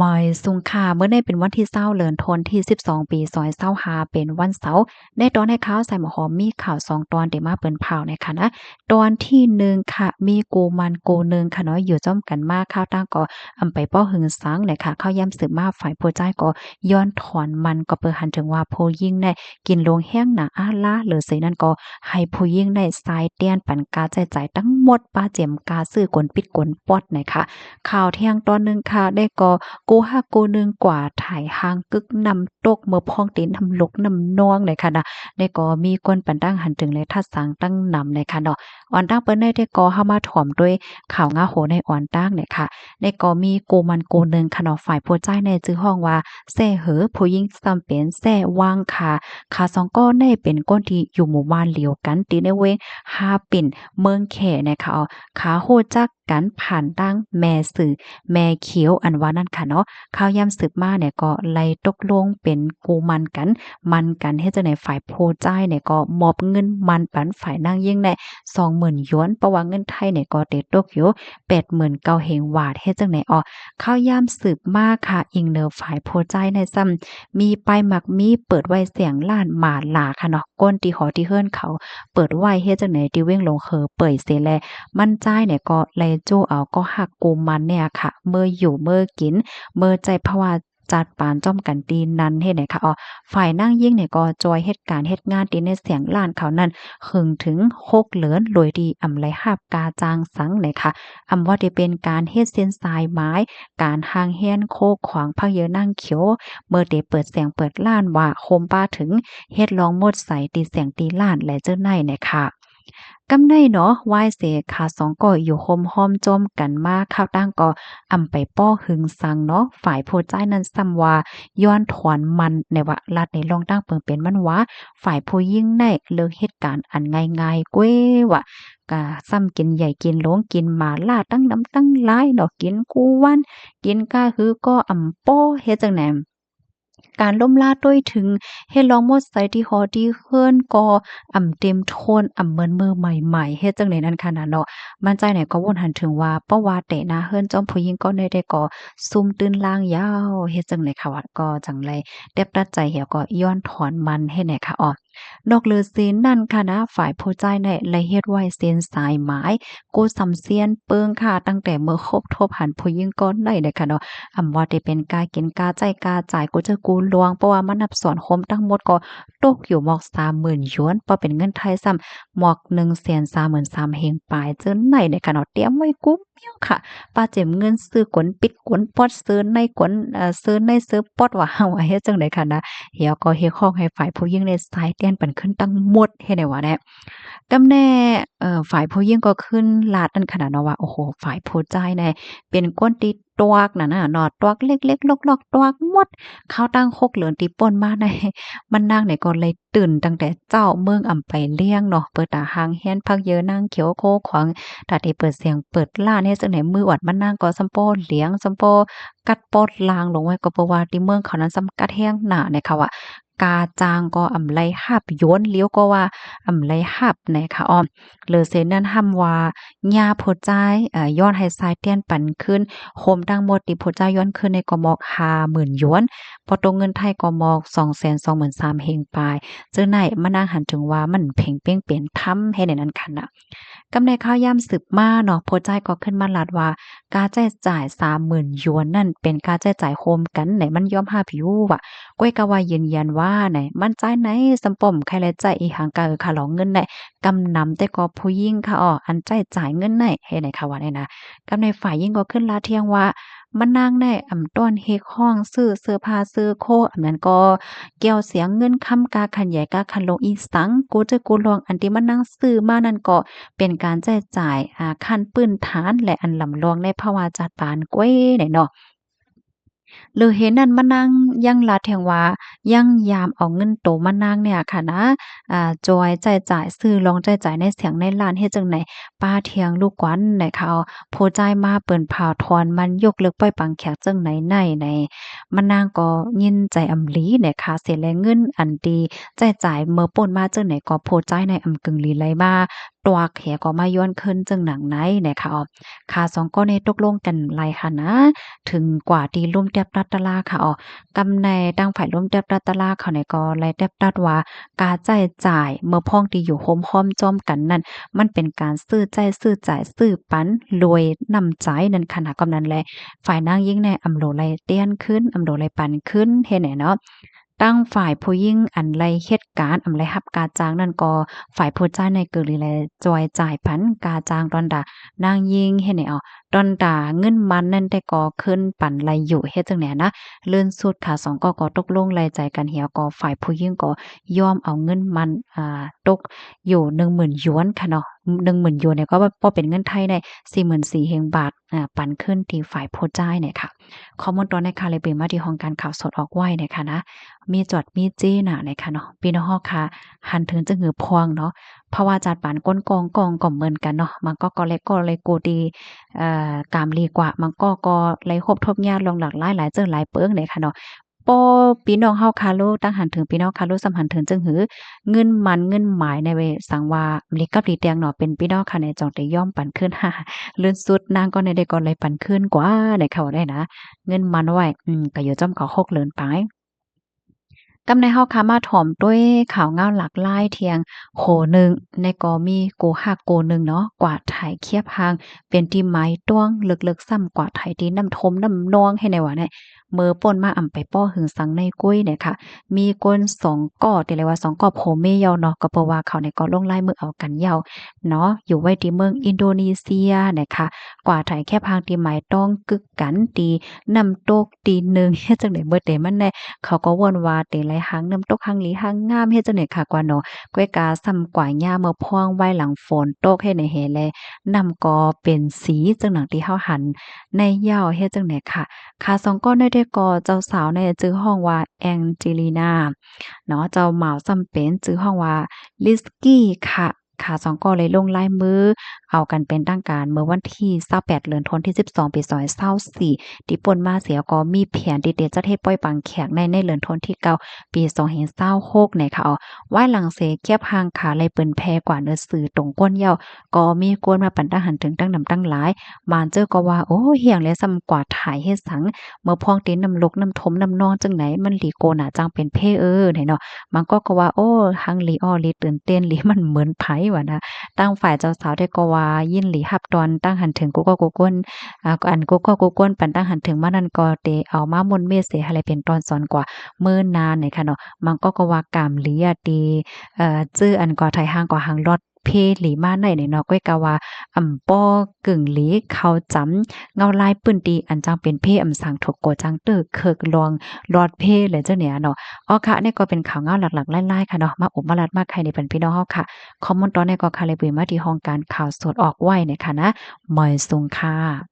มอยสุงค่าเมื่อในเป็นวันที่เศร้าเดือนธันวาคมที่12ปี2565เป็นวันเสาร์ในตอนให้ข่าวใส่หมอหอมมีข่าว2ตอนที่มาเปิ้นเผานะคะนะตอนที่1ค่ะมีกูมันกูหนึ่งค่ะเนาะอยู่จ้อมกันมาข่าวตั้งก็ไปป้อหึงสังเนี่ยค่ะเข้าย่ำสืบมาฝ่ายผู้ใจายก็ย้อนถอนมันก็เปิดหันถึงว่าผู้หญิงในกินลงแห้งหนาอาลาหรือสินั่นก็ให้ผู้หญิงในสายเตียนปันกาใจใจายทั้งหมดป้าเจียมกาซื้อกลปิดกลปอดนะคะข่าวเที่ยงตอนหนึงค่ะได้ก็ กูฮักกูหนึ่งกว่าถ่ายหางกึกนำตกเมื่อพ้องตีนทำลกนำนองเลยค่ะนะได้ก็มีคนปันตั้งหันถึงเลยทัดสังตั้งนำเลยค่ะเนาะอ่อนตั้งเปิ้นได้ก็เข้ามาถ่อมด้วยข่าวงาโหในอ่อนตั้งเนี่ยค่ะได้ก็มีกูมันกูหนึ่งค่ะเนาะฝ่ายผู้ใจในชื่อห้องว่าแซ่เหอผู้หญิงซ้ำเป็นแซ่ว่างค่ะค่ะสองก็ได้เป็นก้นที่อยู่หมู่บ้านเดียวกันตีในเวงฮาปิ่นเมืองแขนะคะเอาขาโหจักกันผ่านตั้งแม่สื่อ แม่เขียวอันว่านั่นค่ะเนาะข่าวยามสืบมาเนี่ยก็ไล่ตกลงเป็นกูมันกันเฮ็ดจังได๋ฝ่ายผู้จ่ายเนี่ยก็มอบเงินมันปันฝ่ายนางยิ่งได้20,000หยวนเพราะว่าเงินไทยเนี่ยก็ได้ตกอยู่89,000เฮงบาทเฮ็ดจังได๋อ้อข่าวยามสืบมาค่ะอิงเนอฝ่ายผู้จ่ายในซ้ำมีป้ายมักมีเปิดไว้เสียงล้านหมาหลาค่ะเนาะก้นที่หอที่เฮือนเขาเปิดไว้เฮ็ดจังได๋ที่เว้งลงเหอเป่ยเสียแล มันจ่ายเนี่ยก็แลจู้เอาก็หักกูมันเนี่ยค่ะเมื่ออยู่เมื่อกินเมื่อใจเพราะว่าจัดปานจ้อมกันตีนั้นเฮ็ดไหนคะอ๋อฝ่ายนางยิ่งเนี่ยก็จอยเฮ็ดการเฮ็ดงานตีในเสียงล้านเขานั้นหึงถึง6เหลือนโดยดีอำไลหาบกาจางสังเนี่ยค่ะว่าได้เป็นการเฮ็ดเส้นสายไม้การหางแฮนโคกขวางพะเยอนางเขียวเมื่อได้เปิดเสียงเปิดล้านว่าโคมป้าถึงเฮ็ดลองหมดใสตีเสียงตีล้านและเจ้าในเนี่ยค่ะ กำไดเนาะวายเสขาสองก็อยู่โฮมห้อมจมกันมาข้าวตั้งก็ไปป้อหึงสังเนาะฝ่ายผู้ใจายนั้นซ้ำว่าย้อนถอนมันในว่าลัดในลองตั้งเปิงเป็นมันว่าฝ่ายผู้ยิ่งได้เลิกเหตุการณ์อันง่ายๆเก้ว่าก็ซ้ำกินใหญ่กินหลงกินหมาล่าตั้งน้ำตั้งหลายเนาะกินกูวันกินก้าคือก็โป้เฮ็ดจังแหนม การล่มล่าด้วยถึงเฮ็ดลองหมดใส่ที่ฮอที่เฮือนก็เต็มโทนเหมือนมือใหม่ๆเฮ็ดจังได๋นั้นค่ะน่ะเนาะมั่นใจเนี่ยก็วนหันถึงว่าเพราะว่าแต่หน้าเฮือนจอมผู้หญิงก็ได้ก็ซุ่มตื่นลางยาวเฮ็ดจังได๋ค่ะว่าก็จังไรเต็บตัดใจเหี่ยวก็ย้อนถอนมันให้แหน่ค่ะอ้อนอกเหลือศีลนั่นค่ะนะฝ่ายผู้จ่ายเนี่ยละเฮ็ดไว้เส้นสายหมายโกสำเซียนเปิงค่ะตั้งแต่เมื่อคบทบหันผู้หญิงก็ได้เด้อค่ะเนาะ ว่าได้เป็นกากินกาใจกาจ่ายกูจะกูลวงเพราะว่ามันนับส่วนคมทั้งหมดก็ตกอยู่หมอก30,000หยวนบ่เป็นเงินไทยซ้ำหมอก133,000เฮงปลายเจินไหนในขนาดเตรียมไว้กุ้มเมี่ยวค่ะป้าเจ็มเงินซื้อกวนปิดกวนปอดซื้อในกวนซื้อในซื้อปอดว่าว่าเฮ็ดจังได๋ค่ะนะเหี่ยวก็เฮ็ดของให้ฝ่ายผู้หญิงในสายเตียนปันขึ้นตั้งหมดเฮ็ดได้ว่าแน่กำแน่ฝ่ายผู้หญิงก็ขึ้นลาดอันขนาดเนาะว่าโอ้โฮฝ่ายผู้ชายแน่เป็นคนที่ตวกนั่นน่ะเนาะตวกเล็กๆลอกๆตวกหมดข้าวตั้งคกเหลือนตีป่นมาในมันนางเนี่ยก็เลยตื่นตั้งแต่เจ้าเมืองไปเลี้ยงเนาะเปิดตาหางแฮนพักเยอะนางเขียวโคขวางตาที่เปิดเสียงเปิดร้านเฮ็ดจังได๋มืออวดมันนางก็ซำโปเลี้ยงซำโปกัดปอดลางลงไว้ก็เพราะว่าที่เมืองเขานั้นซำกัดแฮงหนาเนี่ยค่ะว่ากาจางก็ไลหับโยนเลี้ยวก็ว่าไลหับนะคะอ้อเลอเซนนั้นห้ำว่าญาโพดใจายย้อนให้สายเตียนปั่นขึ้น โคมทั้งหมดที่โพเจ้าย้อนคืนในก็หมอก50,000หยวนพอตรงเงินไทยก็หมอก223,000เฮงปลายเจ้าไหนมานั่งหันถึงว่ามันเพ่งเป้งเปลี่ยนทำให้ในนั้นคันน่ะกำในข้าวยามสืบมาเนาะโพจ้ายก็ขึ้นมาลัดว่าการใช้จ่าย30,000หยวนนั่นเป็นการใช้จ่ายโฮมกันไหนมันยอมรับอยู่ว่าก้อยก็ว่ายืนยันว่าไหนมันจ่ายไหนสำป้อมใครและจ่ายอีหังกะค่าหลองเงินไหนกำนำแต่ก็ผู้หญิงค่ะอันจ่ายเงินไหนให้ไหนค่ะว่าได้นะ กับในฝ่ายยิ่งก็ขึ้นลาเทียงว่ามันนางได้ต้อนเฮกห้องซื้อเสื้อผ้าซื้อโคนั้นก็เกี่ยวเสียงเงินค้ำกาคันใหญ่กาคันลงอีสังกูจะกูลองอันที่มันนั่งซื้อมานั่นก็เป็นการแจ้จ่ายขั้นปื้นฐานและอันลำลองในภาวะจัดปานก้วยเนาะ หรือเห็นนั่นมานั่งยังลาแทงว่ายังยามเอาเงินโตมานั่งเนี่ยค่ะนะจอยใจจ่ายซื้อลองใจจ่ายในเสียงในร้านเฮ็ดจังไหนป้าเทียงลูกกวนไหนเขาผู้จ่ายมาเปิ้นผ่าวทอนมันยกเลิกปล่อยปังแขกจังไหนในมันนางก็ยินใจอำลีเนี่ยค่ะเสียแลงเงินอันดีใจจ่ายเมื่อป่นมาจังไหนก็ผู้จ่ายในกึ่งลีไหลมา ตัวแขก็มาย้อนขึ้นจึงหนังไหนนะคะค่ะสองก็ในตกลงกันไรค่ะนะถึงกว่าที่ร่วมแตบรัตตะลาค่ะกำในตั้งฝ่ายร่วมแตบรัตตะลาเขาในก็ไรแตบรัดว่ากาจ่ายเมื่อพ้องที่อยู่โฮมห้อมจอมกันนั่นมันเป็นการซื้อใจซื้อจ่ายซื้อปันรวยนำใจนั่นขนาดกำนั้นแลฝ่ายนางยิ่งในอำโหลไรเตี้ยนขึ้นอำโหลไรปันขึ้นเฮ็ดไหนเนาะตั้งฝ่ายผู้ยิ่งอันไรเฮ็ดการอำไรรับกาจ้างนั่นก็ฝ่ายผู้จ่ายในเกิดลีแลจอยจ่ายปันกาจ้างตอนดานางยิงเฮ็ดไหนตอนดาเงินมันนั่นได้ก็ขึ้นปันไรอยู่เฮ็ดจังไหนนะเลื่อนสุดค่ะสองก็ตกลงไรใจกันเหี่ยวก็ฝ่ายผู้ยิ่งก็ยอมเอาเงินมันตกอยู่10,000หยวนค่ะเนาะ10,000หยวนเนี่ยก็บ่เป็นเงินไทยได้44,000เฮงบาทปันขึ้นที่ฝ่ายผู้จ่ายเนี่ยค่ะข้อมูลตอนในค่ะเลยเป็นมาที่ห้องการข่าวสดออกไว้เนี่ยค่ะนะมีจดมีจี้น่ะเนี่ยค่ะเนาะพี่น้องเฮาค่ะหันถึงจะหือพวงเนาะเพราะว่าจัดปานก้นกองก็เหมือนกันเนาะมันก็เล็กก็เลยกูดีกามลีกว่ามันก็เลยครบทบญาติลงหลากหลายหลายเจิ้งหลายเปิ้งเนี่ยค่ะเนาะปอพี่น้องเฮาคาโลตั้งหันถึงพี่น้องคาโลสำหันถึงจึงหือเงินมันเงินหมายในเวสังว่าลิกับลีเตียงเนาะเป็นพี่น้องค่ะในจองได้ย่อมปันขึ้นเลื่อนสุดนางก็ในได้ก็เลยปันขึ้นกว่าได้เขาได้นะเงินมันไว้ก็อยู่จ้อมเขาหกเลินไป กำในเฮาค่ะมาถ่อมด้วยข่าวเงาหลากหลายเที่ยงโหหนึ่งในก็มีโกฮักโกหนึ่งเนาะกว่าไถเคียบหางเป็นที่ไม้ต้วงลึกๆซ้ำกว่าไถที่น้ำทมน้ำนองให้ในว่าเนี่ยมือป่นมาอำไปป้อหึงสังในกุ้ยเนี่ยค่ะมีก้น2ก้อที่เรียกว่า2ก้อโผเมยาวเนาะก็เพราะว่าเขาเนี่ยก็ลงลายมือเอากันยาวเนาะอยู่ไว้ที่เมืองอินโดนีเซียนะคะกว่าไถแค่พางที่ไม้ต้องกึกกันตีน้ำตกตีหนึ่งเฮ็ดจังได๋เบิดเดมันแน่ เขาก็วนว่าเตไหลหังน้ำตกหังหลีหังงามเฮ็ดจังได๋ค่ะกว่าเนาะก้วยกาซ้ำกว่าหญ้าเมื่อพองไว้หลังฝนตกเฮ็ดให้แลน้ำก็เป็นสีจังหนังที่เฮาหันในยาวเฮ็ดจังได๋ค่ะค่ะสองก้อนได้ได้ก็เจ้าสาวเนี่ยจื้อห้องว่าแองเจลินาเนาะเจ้าหม่าวซ้ำเป็นจื้อห้องว่าลิสกี้ค่ะค่ะสองก็เลยลงลายมือเอากันเป็นตั้งการเมื่อวันที่28เดือนธันวาคมที่12ปี2024ที่ป่นมาเสียก็มีแผนที่จะเฮ็ดปล่อยปังแขกในเดือนธันวาคมที่9ปี2026เนี่ยค่ะไว้หลังเสเก็บหางขาเลยเปิ้นแพกว่าเนื้อสื่อตรงก้นเหย้าก็มีกวนมาปันตาหันถึงตั้งนำตั้งหลายมานเจอก็ว่าโอ้เฮียงและซ้ำกว่าถ่ายเฮ็ดสังเมื่อพองตีนน้ำลกน้ำทมน้ำนองจังไหนมันหลีโกน่ะจังเป็นเพไหนเนาะมันก็ว่าโอ้หังหลีอ้อหลีตื่นเต้นหลีมันเหมือนไผว่ะนะตั้งฝ่ายเจ้าสาวได้ก็ว่ายินหลีรับตอนตั้งหันถึงกูก็กูก้นอันกูก็กูก้นปันตั้งหันถึงมานั่นก็เตเอามามนต์เมษเสให้เป็นตอนสอนกว่าเมื่อนานเนี่ยค่ะเนาะมันก็ว่ากามหลีอะตีจื้ออันก็ไทยห้างก็หังรอดเพหลีมาในเนาะก้อยกะว่าป้อกึ่งหลีเขาจำเงาลายปื้นตีอันจังเป็นเพอำสังถกโกจังเตอเคิกลองรอดเพเลยเจ้าเนี่ยเนาะค่ะนี่ก็เป็นข่าวเงาหลักๆไล่ๆค่ะเนาะมาอบมารัดมาใครในเป็นพี่น้องเฮาค่ะคอมเมนต์ตอนนี้ก็ค่ะเลยเบิ่มาที่ห้องการข่าวสดออกไว้เนี่ยค่ะนะหมอยสุงค่ะ